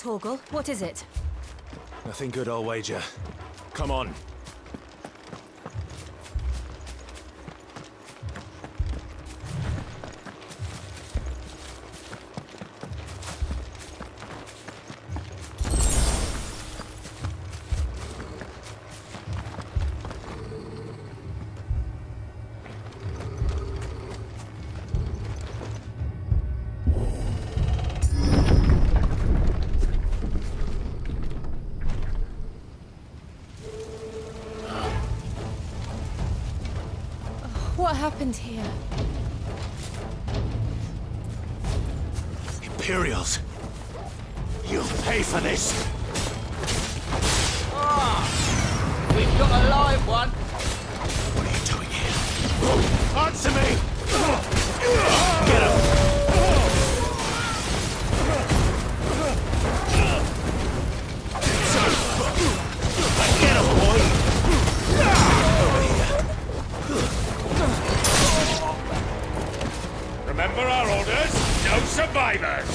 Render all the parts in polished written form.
Torgal. What is it? Nothing good, I'll wager. Come on. What happened here? Imperials! You'll pay for this! We've got a live one. What are you doing here? Answer me! Get him! Get him, boy! Over here. Remember our orders? No survivors!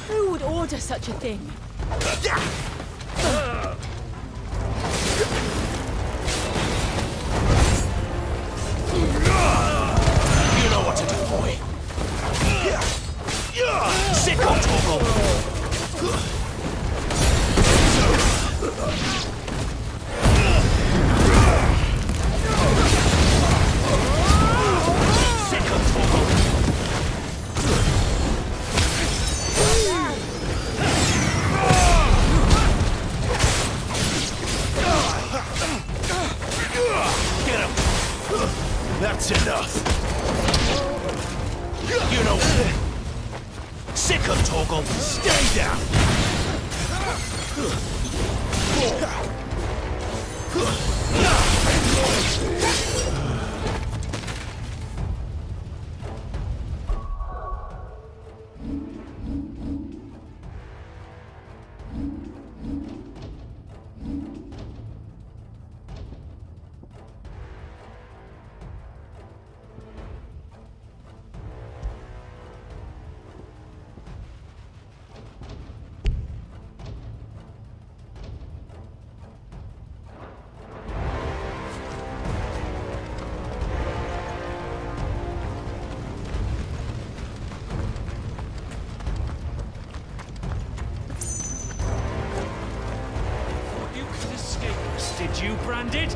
Who would order such a thing? You know what to do, boy. Sit on Torgal! Sit on Torgal! Get him! That's enough! You know... Sick of Torgal! Stay down! Did you, Branded?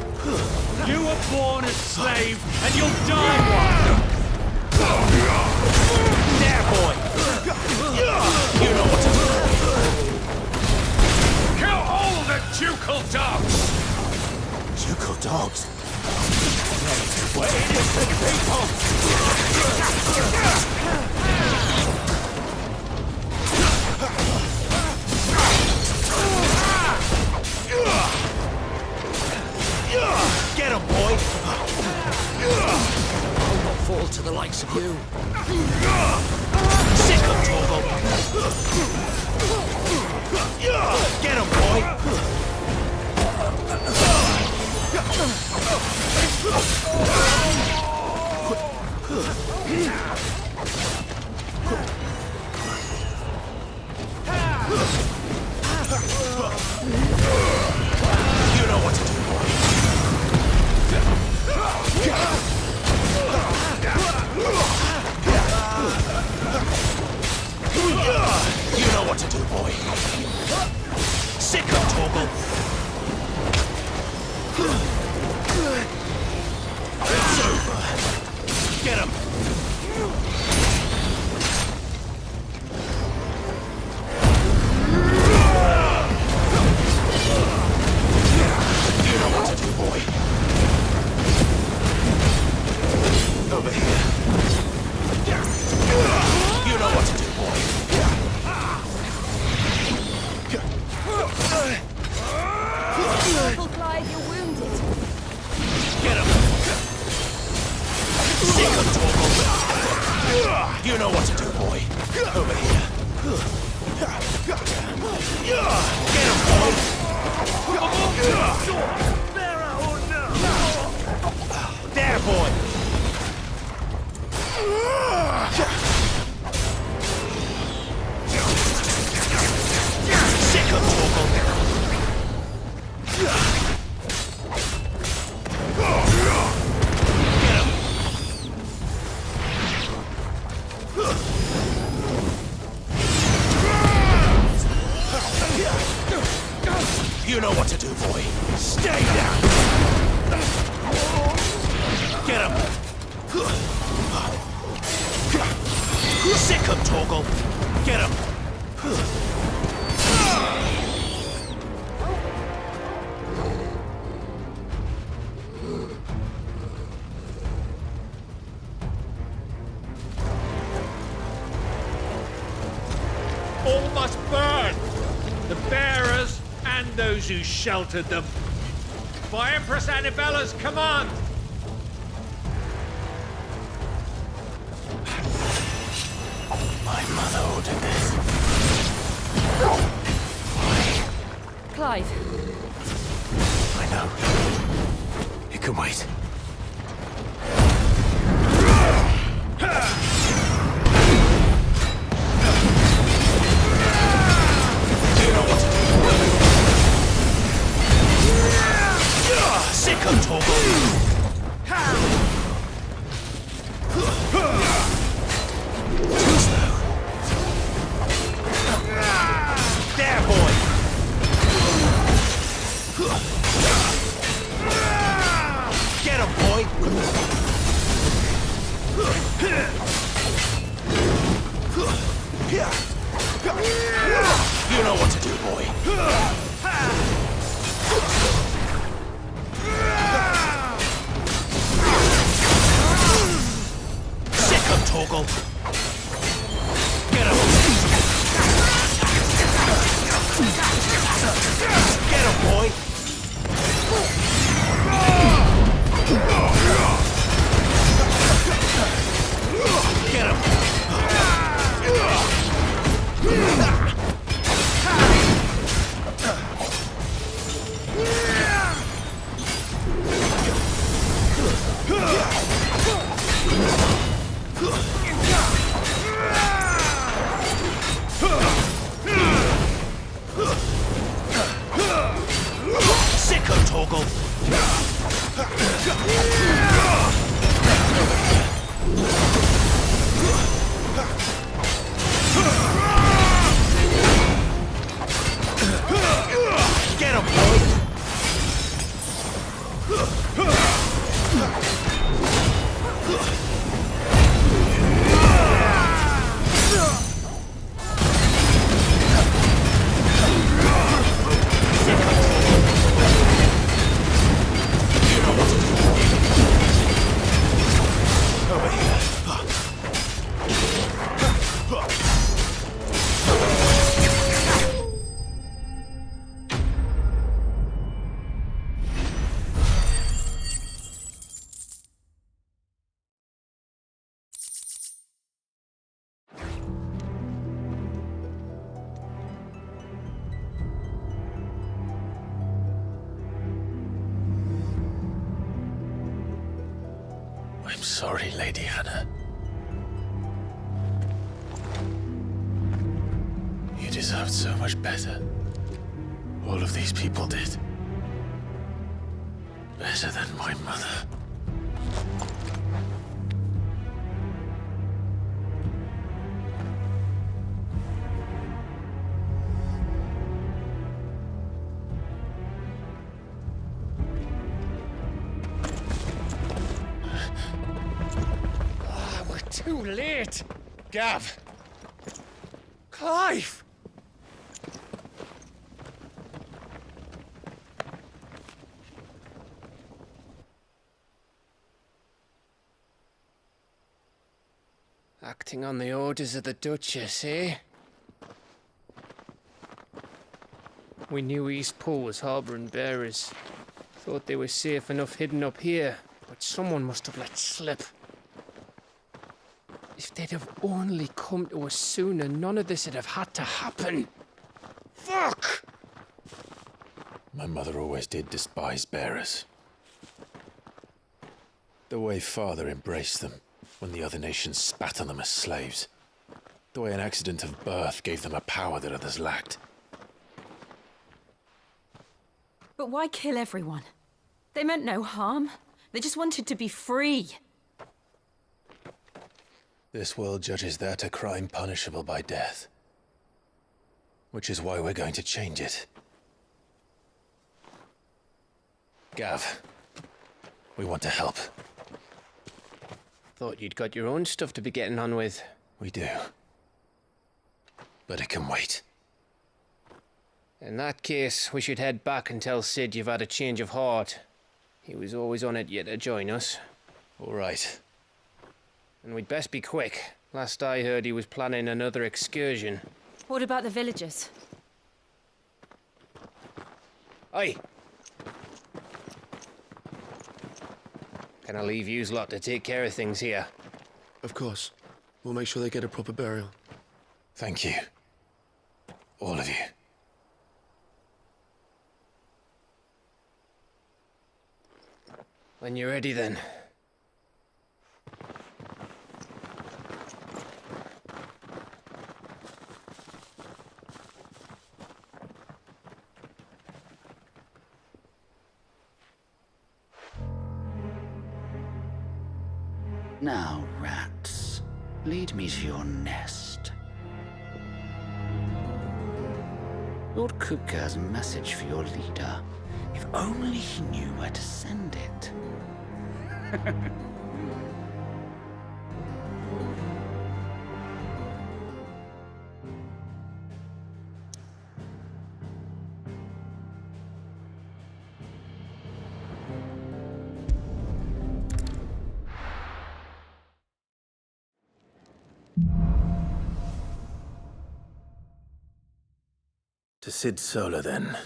You were born a slave, and you'll die one! There, boy! You know what to do! Kill all the ducal dogs! Ducal dogs? We're innocent people! Get him, boy! I'll not fall to the likes of you. Sick of Torgal! Get him, boy! You know what to do, boy. You know what to do, boy. Sick of Torgal. It's over. Get him. You know what to do, boy. Over here. You know what to do, boy. Careful, Clive, you're wounded. Get him. Sick of Torgal. You know what to do, boy. Over here. Get him, boy. There, boy. You know what to do, boy. Stay down! Get him! Sick him, Torgal! Get him! All must burn! The bearers and those who sheltered them. By Empress Annabella's command! My mother ordered this. Clive, I know. It can wait. You know what to do. Sick of Torgal. Too slow. There, boy. Get him, boy. You know what to do, boy. Sick of Torgal. Get him. Get him, boy. Get him. Sick of Torgal. Get him, boy. Over here. I'm sorry, Lady Hannah. You deserved so much better. All of these people did. Better than my mother. We're too late! Gav! Clive! Acting on the orders of the Duchess, eh? We knew Eastpool was harbouring bearers. Thought they were safe enough hidden up here, but someone must have let slip. If they'd have only come to us sooner, none of this would have had to happen. Fuck! My mother always did despise bearers. The way Father embraced them when the other nations spat on them as slaves. The way an accident of birth gave them a power that others lacked. but why kill everyone? They meant no harm. They just wanted to be free. This world judges that a crime punishable by death. Which is why we're going to change it. Gav, we want to help. Thought you'd got your own stuff to be getting on with. We do. But it can wait. In that case, we should head back and tell Sid you've had a change of heart. He was always on it yet to join us. All right. And we'd best be quick. Last I heard, he was planning another excursion. What about the villagers? Aye. Can I leave yous lot to take care of things here? Of course. We'll make sure they get a proper burial. Thank you. All of you. When you're ready, then. Now, rats, lead me to your nest. Lord Kupka has a message for your leader. If only he knew where to send it. To Sid Solar, then.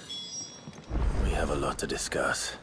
We have a lot to discuss.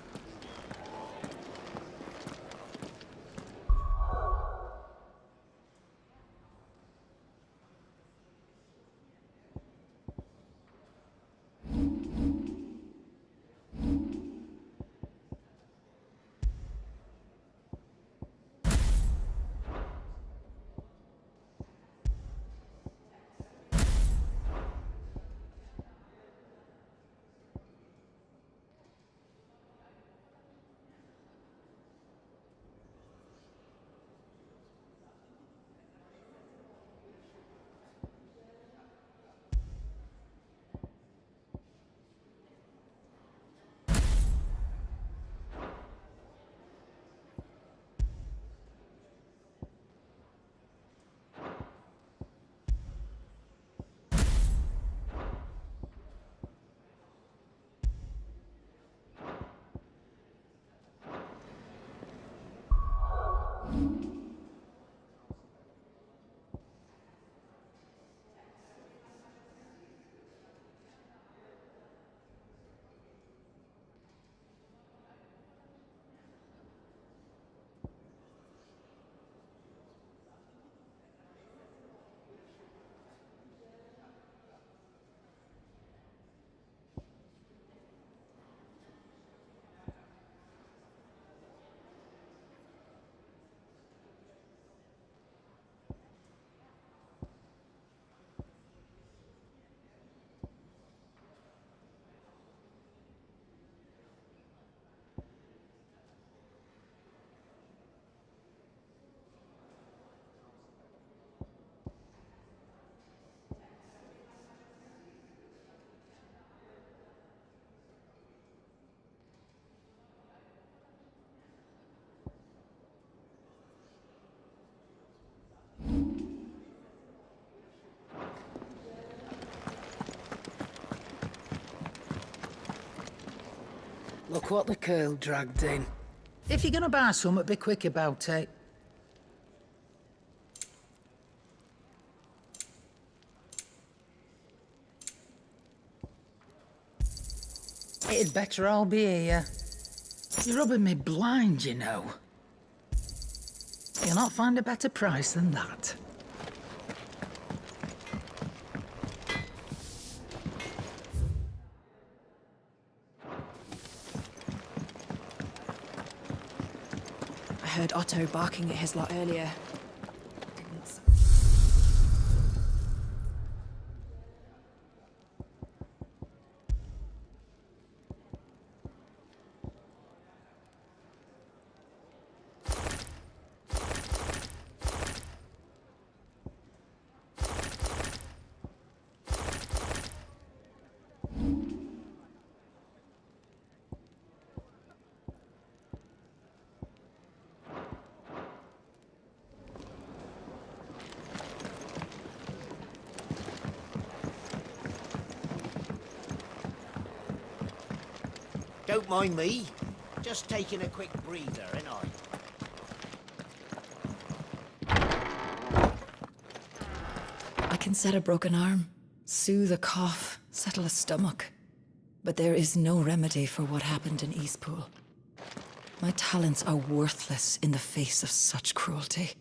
Look what the curl dragged in. If you're gonna buy some, be quick about it. It'd better all be here. You're rubbing me blind, you know. You'll not find a better price than that. I heard Otto barking at his lot earlier. don't mind me. Just taking a quick breather, ain't I? I can set a broken arm, soothe a cough, settle a stomach. But there is no remedy for what happened in Eastpool. My talents are worthless in the face of such cruelty.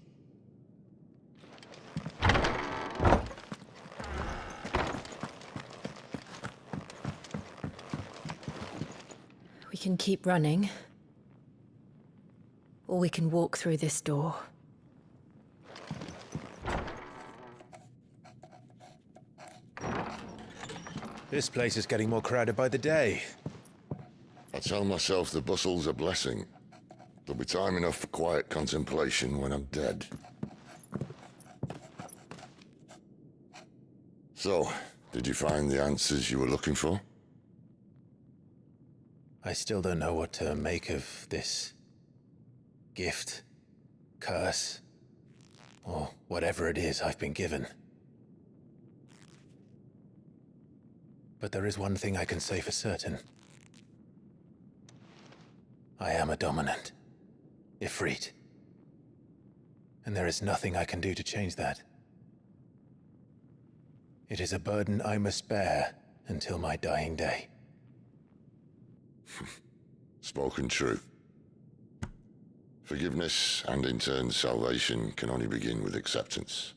We can keep running. Or we can walk through this door. This place is getting more crowded by the day. I tell myself the bustle's a blessing. There'll be time enough for quiet contemplation when I'm dead. So, did you find the answers you were looking for? I still don't know what to make of this gift, curse, or whatever it is I've been given. But there is one thing I can say for certain. I am a dominant, Ifrit. And there is nothing I can do to change that. It is a burden I must bear until my dying day. Spoken true. Forgiveness, and in turn salvation, can only begin with acceptance.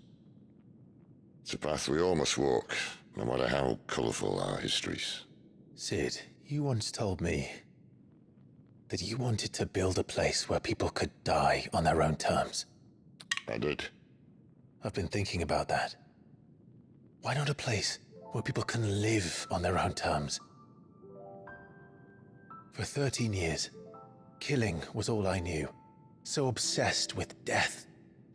It's a path we all must walk, no matter how colourful our histories. Sid, you once told me that you wanted to build a place where people could die on their own terms. I did. I've been thinking about that. Why not a place where people can live on their own terms? For 13 years, killing was all I knew. So obsessed with death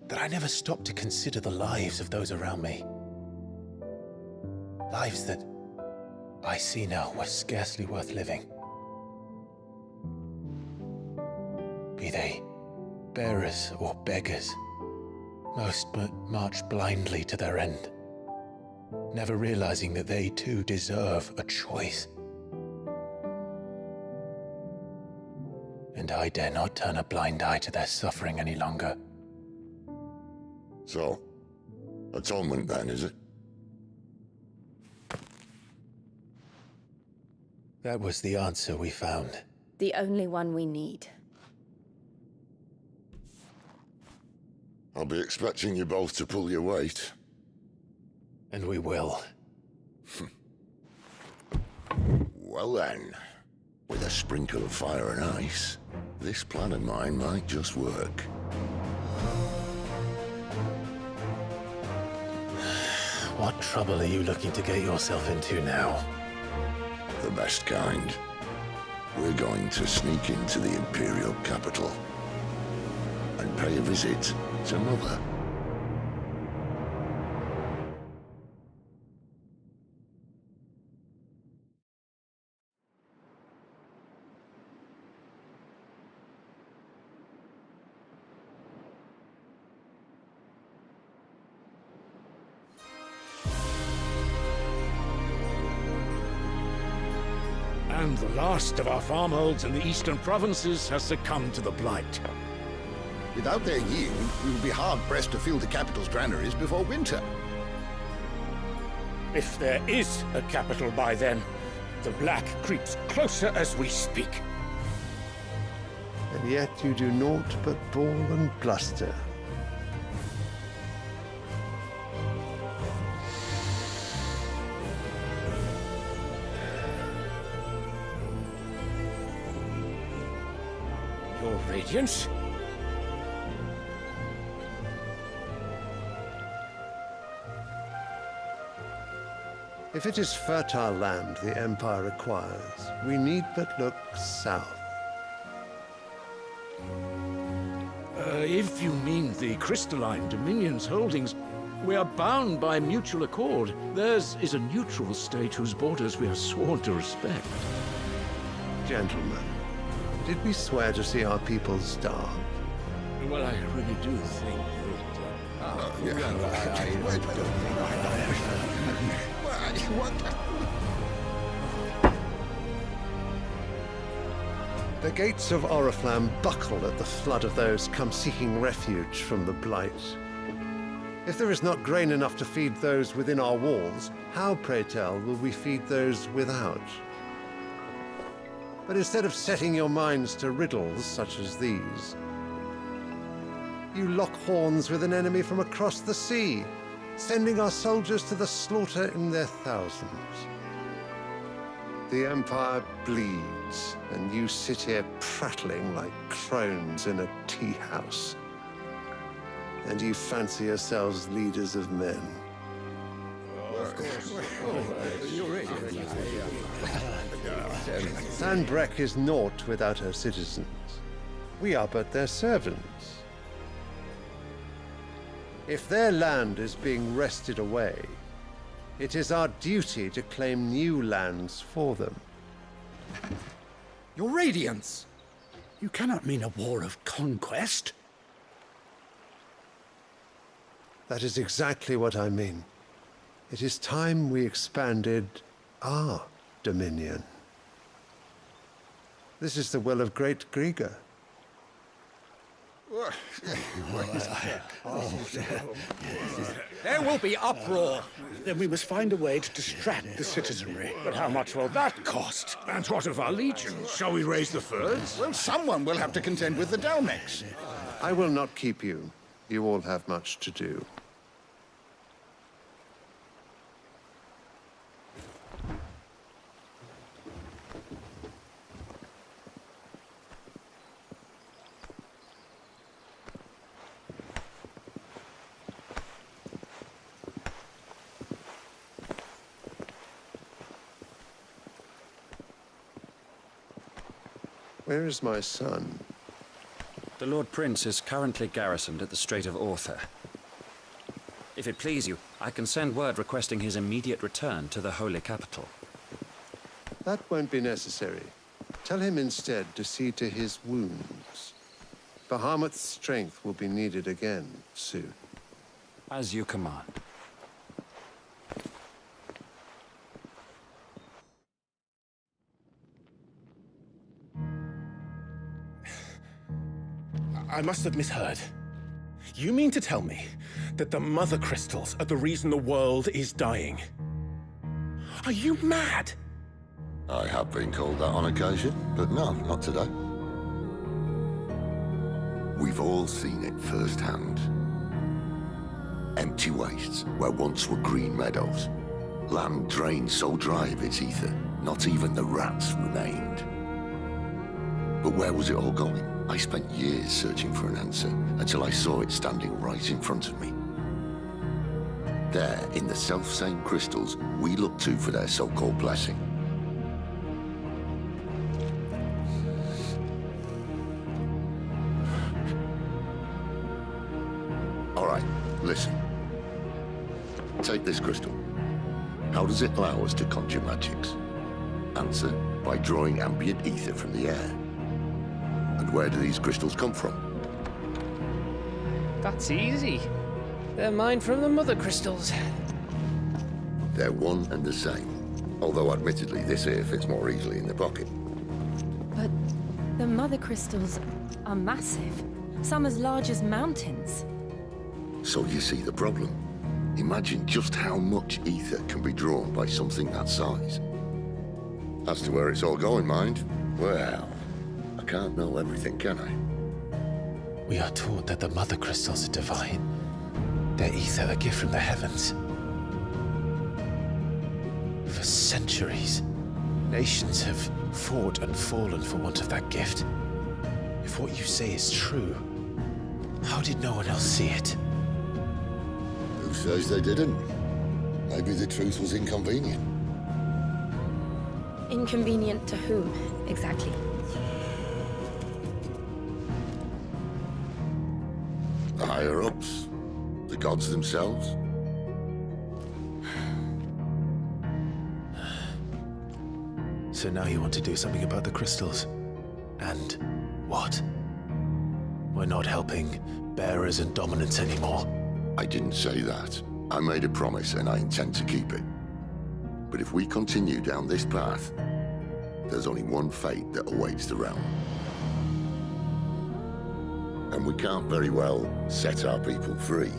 that I never stopped to consider the lives of those around me. Lives that I see now were scarcely worth living. Be they bearers or beggars, most march blindly to their end, never realizing that they too deserve a choice. And I dare not turn a blind eye to their suffering any longer. So, atonement then, is it? That was the answer we found. The only one we need. I'll be expecting you both to pull your weight. And we will. Well then, with a sprinkle of fire and ice, this plan of mine might just work. What trouble are you looking to get yourself into now? The best kind. We're going to sneak into the Imperial capital and pay a visit to Mother. And the last of our farmholds in the eastern provinces has succumbed to the blight. Without their yield, we will be hard-pressed to fill the capital's granaries before winter. If there is a capital by then, the black creeps closer as we speak. And yet you do naught but bawl and bluster. Your Radiance? If it is fertile land the Empire requires, we need but look south. If you mean the crystalline Dominion's holdings, we are bound by mutual accord. Theirs is a neutral state whose borders we are sworn to respect. Gentlemen, did we swear to see our people starve? Well, I really do think that... The gates of Oriflamme buckle at the flood of those come seeking refuge from the Blight. If there is not grain enough to feed those within our walls, how, pray tell, will we feed those without? But instead of setting your minds to riddles such as these, you lock horns with an enemy from across the sea, sending our soldiers to the slaughter in their thousands. The Empire bleeds, and you sit here prattling like crones in a tea house. And you fancy yourselves leaders of men. Sandbreck is naught without her citizens. We are but their servants. If their land is being wrested away, it is our duty to claim new lands for them. Your Radiance! You cannot mean a war of conquest. That is exactly what I mean. It is time we expanded our dominion. This is the will of great Grieger. There will be uproar. Then we must find a way to distract the citizenry. But how much will that cost? And what of our legions? Shall we raise the furs? Well, someone will have to contend with the Dalmex. I will not keep you. You all have much to do. Where is my son? The Lord Prince is currently garrisoned at the Strait of Author. If it please you, I can send word requesting his immediate return to the Holy Capital. That won't be necessary. Tell him instead to see to his wounds. Bahamut's strength will be needed again soon. As you command. I must have misheard. You mean to tell me that the Mother Crystals are the reason the world is dying? Are you mad? I have been called that on occasion, but no, not today. We've all seen it firsthand. Empty wastes where once were green meadows. Land drained so dry of its ether, not even the rats remained. But where was it all going? I spent years searching for an answer until I saw it standing right in front of me. There, in the self-same crystals we look to for their so-called blessing. All right, listen. Take this crystal. How does it allow us to conjure magics? Answer, by drawing ambient ether from the air. And where do these crystals come from? That's easy. They're mine from the Mother Crystals. They're one and the same. Although admittedly this here fits more easily in the pocket. But the Mother Crystals are massive. Some as large as mountains. So you see the problem. Imagine just how much ether can be drawn by something that size. As to where it's all going, mind, well, I can't know everything, can I? We are taught that the Mother Crystals are divine. Their ether a gift from the heavens. For centuries, nations have fought and fallen for want of that gift. If what you say is true, how did no one else see it? Who says they didn't? Maybe the truth was inconvenient. Inconvenient to whom, exactly? The higher-ups? The gods themselves? So now you want to do something about the crystals? And what? We're not helping bearers and dominants anymore. I didn't say that. I made a promise and I intend to keep it. But if we continue down this path, there's only one fate that awaits the realm. And we can't very well set our people free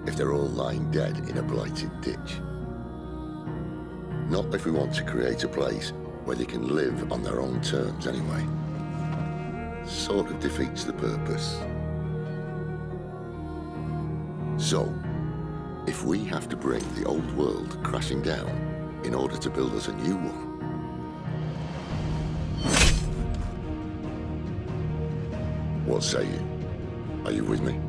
if they're all lying dead in a blighted ditch. Not if we want to create a place where they can live on their own terms anyway. Sort of defeats the purpose. So, if we have to bring the old world crashing down in order to build us a new one, what say you? Are you with me?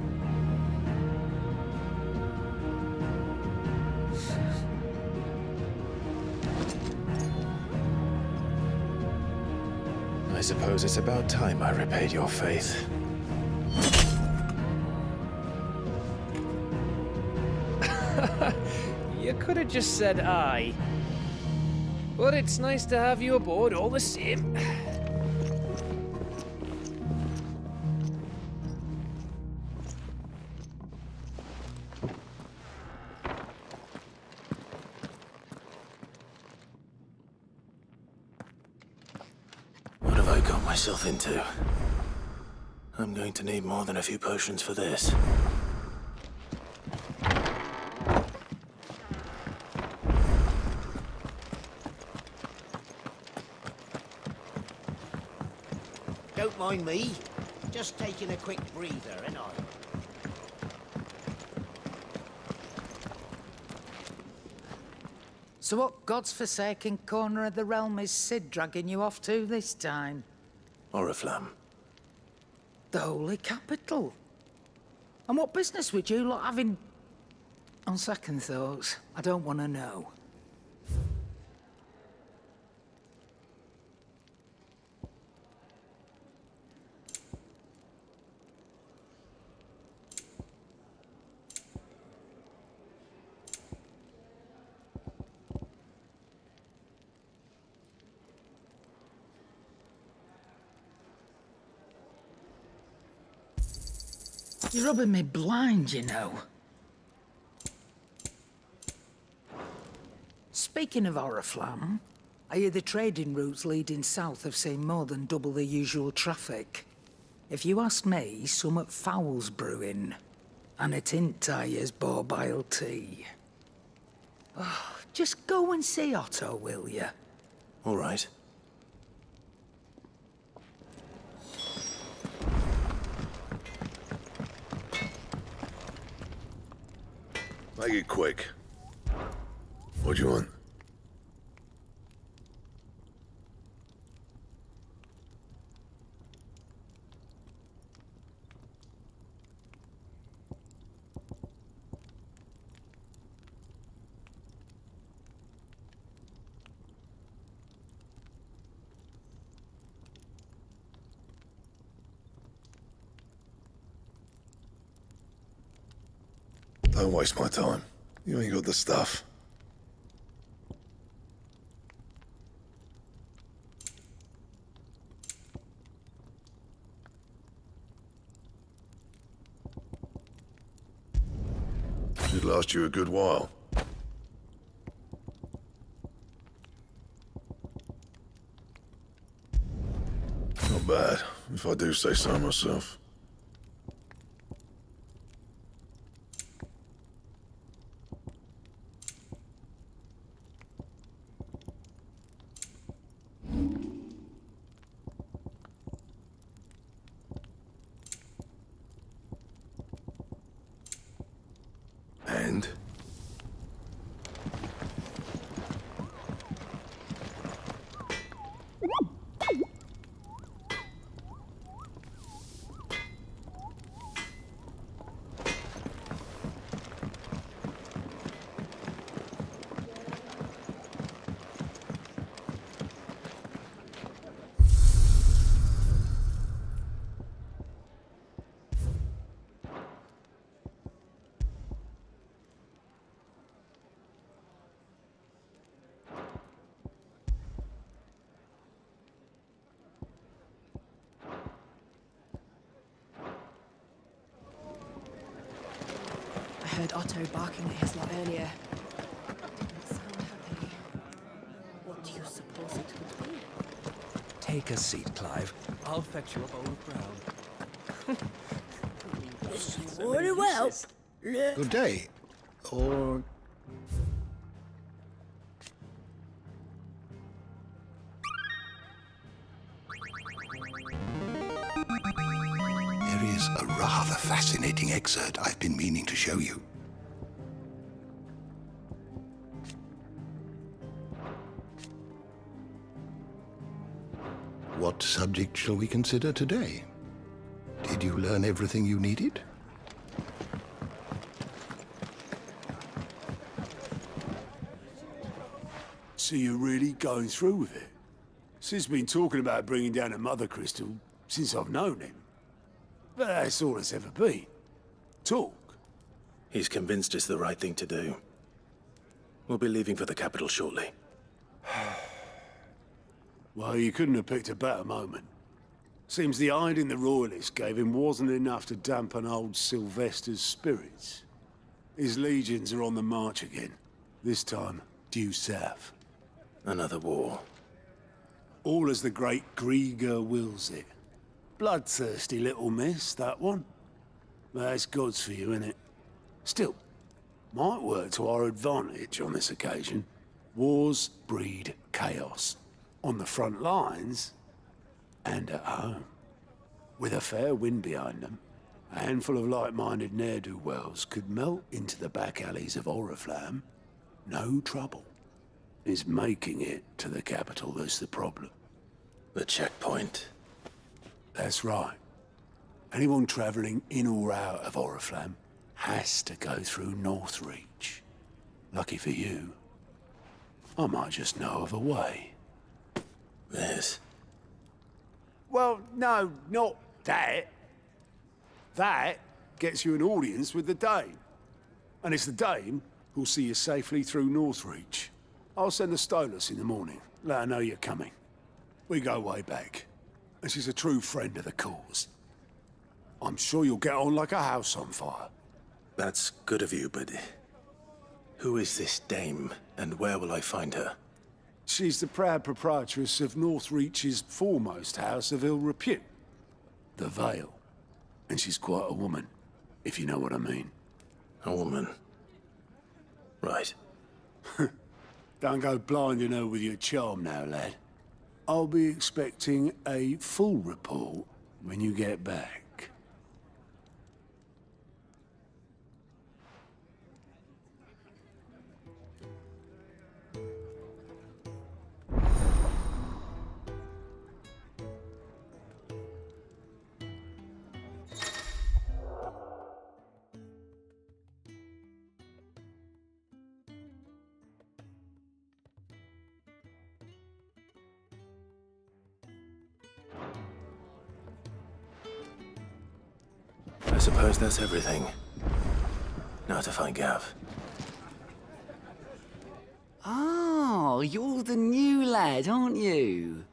I suppose it's about time I repaid your faith. You could have just said aye. But it's nice to have you aboard all the same. What have I got myself into? I'm going to need more than a few potions for this. Don't mind me. Just taking a quick breather, ain't I? So what God's forsaken corner of the realm is Sid dragging you off to this time? Oriflamme. The Holy Capital. And what business would you lot have in... On second thoughts, I don't want to know. You're rubbing me blind, you know. Speaking of Oriflamme, I hear the trading routes leading south have seen more than double the usual traffic. If you ask me, summat foul's brewing. And it ain't Tyre's borbile tea. Oh, just go and see Otto, will you? All right. Make it quick. What do you want? Don't waste my time. You ain't got the stuff. Should last you a good while. Not bad, if I do say so myself. And? I heard Otto barking at his lot earlier. Didn't sound happy. What do you suppose it would be? Take a seat, Clive. I'll fetch you a bowl of brown. Very well. Good day. Or... There is a rather fascinating excerpt I've been meaning to show you. What subject shall we consider today? Did you learn everything you needed? So you're really going through with it? Sid's been talking about bringing down a mother crystal since I've known him. But that's all it's ever been. Talk. He's convinced it's the right thing to do. We'll be leaving for the capital shortly. Well, you couldn't have picked a better moment. Seems the hiding the Royalists gave him wasn't enough to dampen old Sylvester's spirits. His legions are on the march again. This time, due south. Another war. All as the great Grieger wills it. Bloodthirsty little miss, that one. That's God's for you, innit? Still, might work to our advantage on this occasion. Wars breed chaos. On the front lines, and at home. With a fair wind behind them, a handful of like-minded ne'er-do-wells could melt into the back alleys of Oriflamme. No trouble. It's making it to the capital that's the problem. The checkpoint. That's right. Anyone travelling in or out of Oriflamme has to go through Northreach. Lucky for you, I might just know of a way. This? Well, no, not that. That gets you an audience with the Dame. And it's the Dame who'll see you safely through Northreach. I'll send the Stolas in the morning. Let her know you're coming. We go way back. And she's a true friend of the cause. I'm sure you'll get on like a house on fire. That's good of you, but... who is this Dame, and where will I find her? She's the proud proprietress of Northreach's foremost house of ill repute, the Vale. And she's quite a woman, if you know what I mean. A woman? Right. Don't go blinding her with your charm now, lad. I'll be expecting a full report when you get back. I suppose that's everything. Now to find Gav. Oh, you're the new lad, aren't you?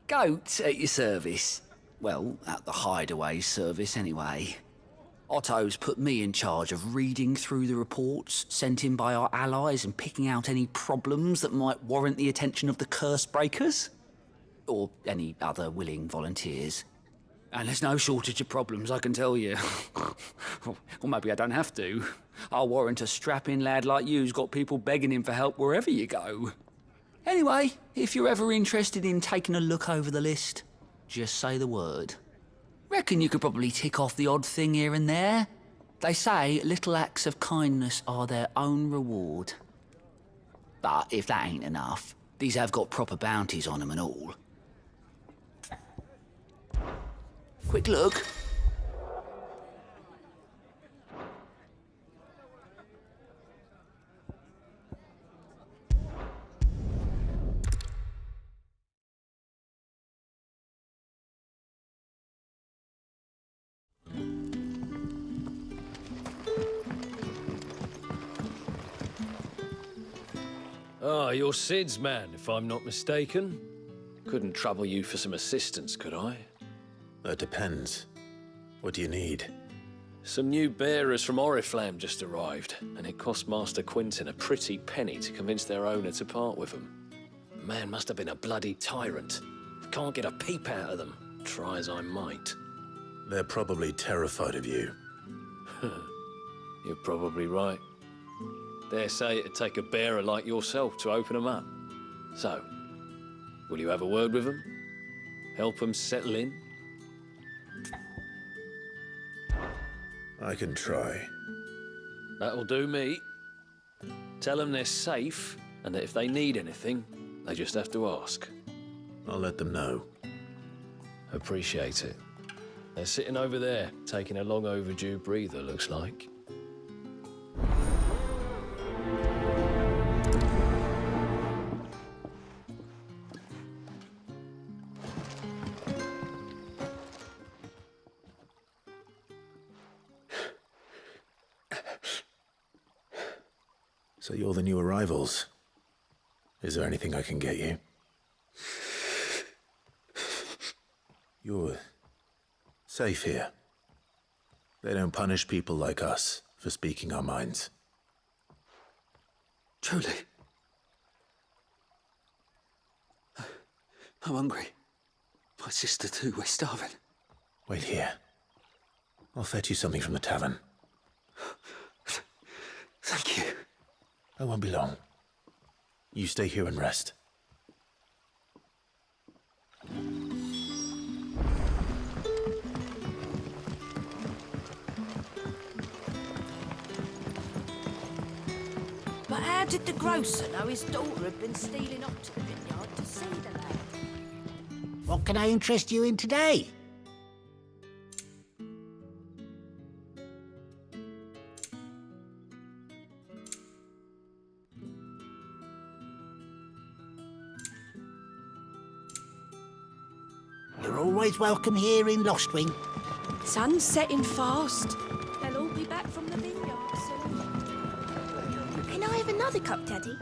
Goat at your service. Well, at the hideaway service, anyway. Otto's put me in charge of reading through the reports sent in by our allies and picking out any problems that might warrant the attention of the curse breakers. Or any other willing volunteers. And there's no shortage of problems, I can tell you. Or maybe I don't have to. I'll warrant a strapping lad like you's got people begging him for help wherever you go. Anyway, if you're ever interested in taking a look over the list, just say the word. Reckon you could probably tick off the odd thing here and there. They say little acts of kindness are their own reward. But if that ain't enough, these have got proper bounties on them and all. Quick look. Ah, you're Sid's man, if I'm not mistaken. Couldn't trouble you for some assistance, could I? That depends. What do you need? Some new bearers from Oriflamme just arrived, and it cost Master Quinton a pretty penny to convince their owner to part with them. The man must have been a bloody tyrant. Can't get a peep out of them, try as I might. They're probably terrified of you. You're probably right. Dare say it'd take a bearer like yourself to open them up. So, will you have a word with them? Help them settle in? I can try. That'll do me. Tell them they're safe, and that if they need anything, they just have to ask. I'll let them know. Appreciate it. They're sitting over there, taking a long overdue breather, looks like. So you're the new arrivals. Is there anything I can get you? You're safe here. They don't punish people like us for speaking our minds. Truly. I'm hungry. My sister too, we're starving. Wait here. I'll fetch you something from the tavern. Thank you. I won't be long. You stay here and rest. But how did the grocer know his daughter had been stealing up to the vineyard to see the lad? What can I interest you in today? You're always welcome here in Lostwing. Sun's setting fast. They'll all be back from the vineyard soon. Can I have another cup, Daddy?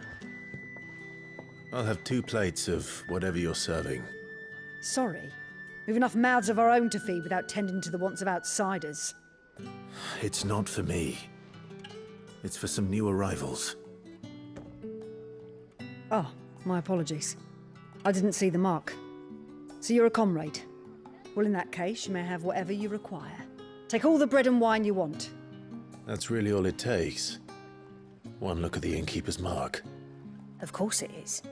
I'll have 2 plates of whatever you're serving. Sorry. We've enough mouths of our own to feed without tending to the wants of outsiders. It's not for me. It's for some new arrivals. Oh, my apologies. I didn't see the mark. So you're a comrade. Well, in that case, you may have whatever you require. Take all the bread and wine you want. That's really all it takes. One look at the innkeeper's mark. Of course it is.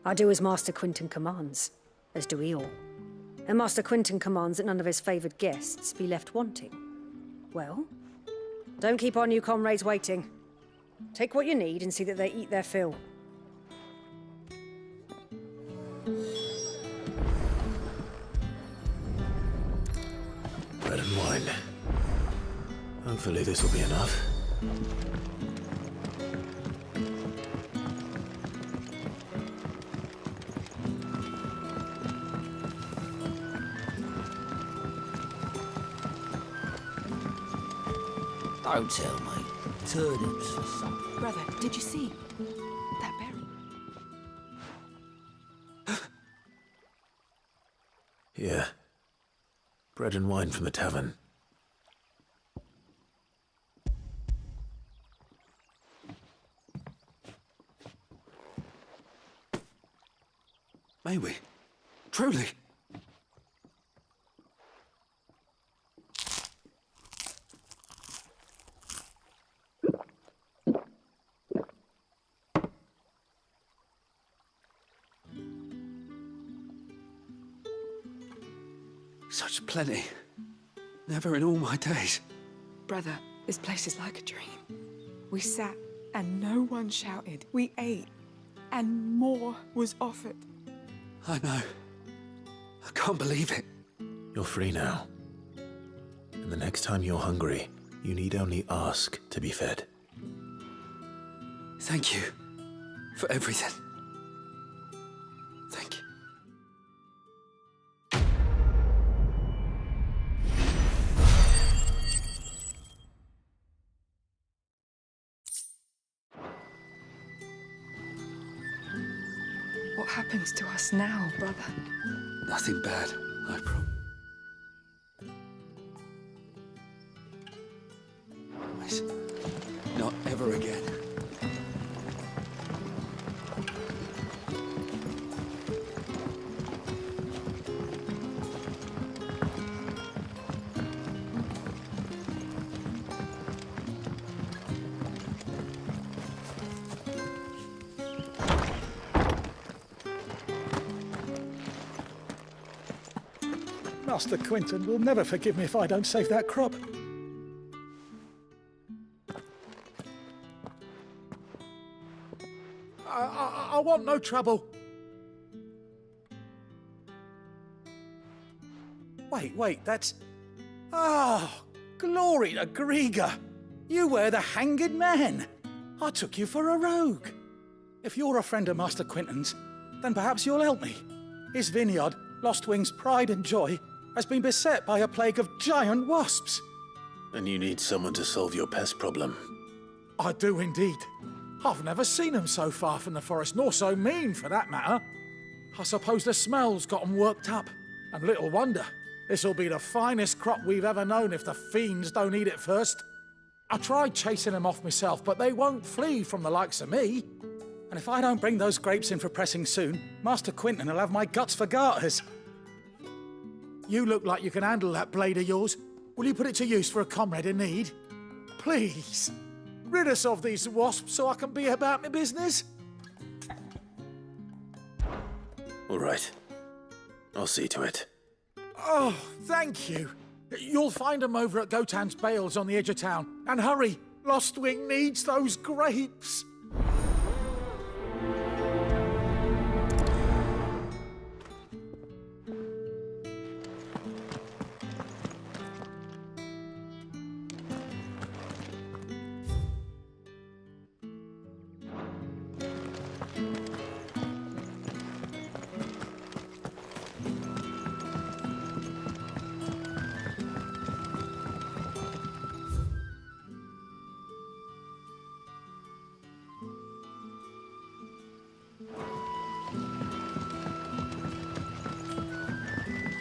I do as Master Quinton commands, as do we all. And Master Quinton commands that none of his favoured guests be left wanting. Well, don't keep our new comrades waiting. Take what you need and see that they eat their fill. Bread and wine. Hopefully this will be enough. Don't tell me. Turnips for supper. Brother, did you see that berry? Here. Bread and wine from the tavern. May we? Truly? Such plenty. Never in all my days. Brother, this place is like a dream. We sat and no one shouted. We ate and more was offered. I know. I can't believe it. You're free now. And the next time you're hungry, you need only ask to be fed. Thank you for everything. Thank you. What happens to us now, brother? Nothing bad, I promise. Not ever again. Master Quinton will never forgive me if I don't save that crop. I want no trouble. Wait, that's... Oh, glory to Grieger. You were the hanged man. I took you for a rogue. If you're a friend of Master Quinton's, then perhaps you'll help me. His vineyard, Lostwing's pride and joy, has been beset by a plague of giant wasps. And you need someone to solve your pest problem. I do indeed. I've never seen them so far from the forest, nor so mean, for that matter. I suppose the smell's got them worked up. And little wonder. This'll be the finest crop we've ever known if the fiends don't eat it first. I tried chasing them off myself, but they won't flee from the likes of me. And if I don't bring those grapes in for pressing soon, Master Quinton will have my guts for garters. You look like you can handle that blade of yours. Will you put it to use for a comrade in need? Please, rid us of these wasps so I can be about my business. All right. I'll see to it. Oh, thank you. You'll find them over at Gotan's Bales on the edge of town. And hurry, Lostwing needs those grapes.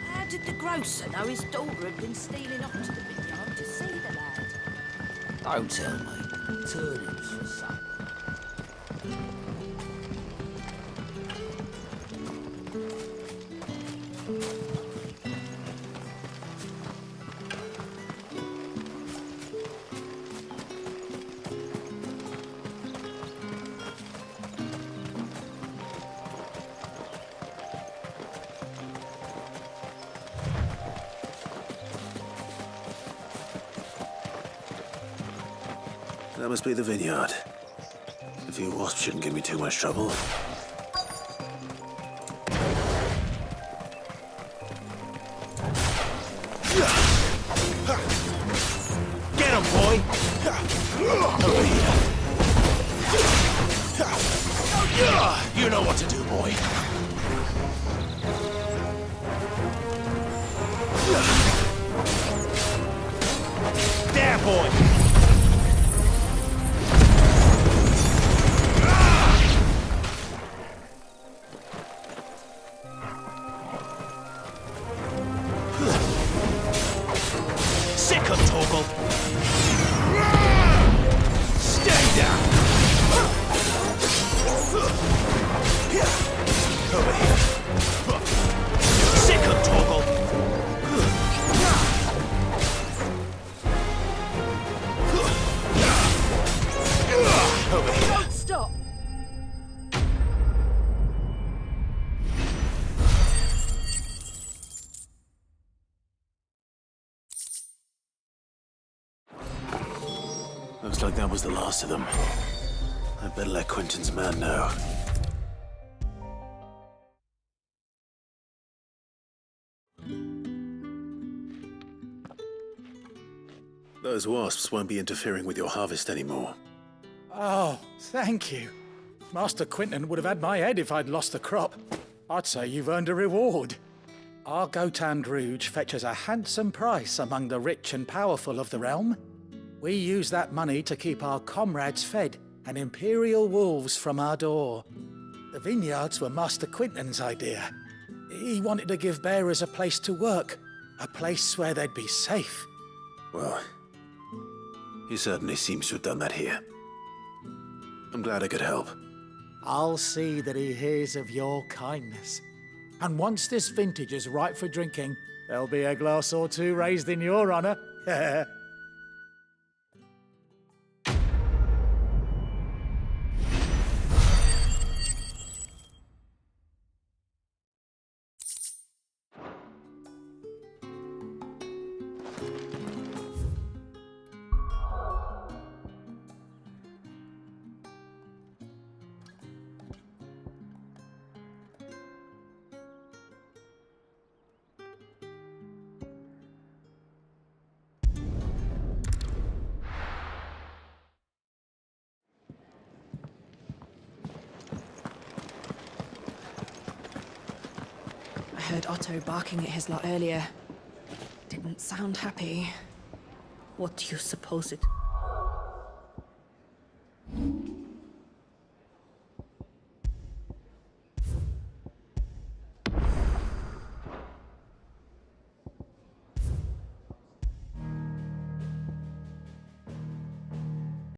How did the grocer know his daughter had been stealing off to the vineyard to see the lad? Don't tell me. Turnips for supper. That must be the vineyard. A few wasps shouldn't give me too much trouble. Get him, boy! Over here. You know what to do, boy. There, boy! Don't stop! Looks like that was the last of them. I better let Quinton's man know. Those wasps won't be interfering with your harvest anymore. Oh, thank you. Master Quinton would have had my head if I'd lost the crop. I'd say you've earned a reward. Our Gotan Rouge fetches a handsome price among the rich and powerful of the realm. We use that money to keep our comrades fed and imperial wolves from our door. The vineyards were Master Quinton's idea. He wanted to give bearers a place to work, a place where they'd be safe. Well, he certainly seems to have done that here. I'm glad I could help. I'll see that he hears of your kindness. And once this vintage is ripe for drinking, there'll be a glass or two raised in your honor. heard Otto barking at his lot earlier. Didn't sound happy. What do you suppose it?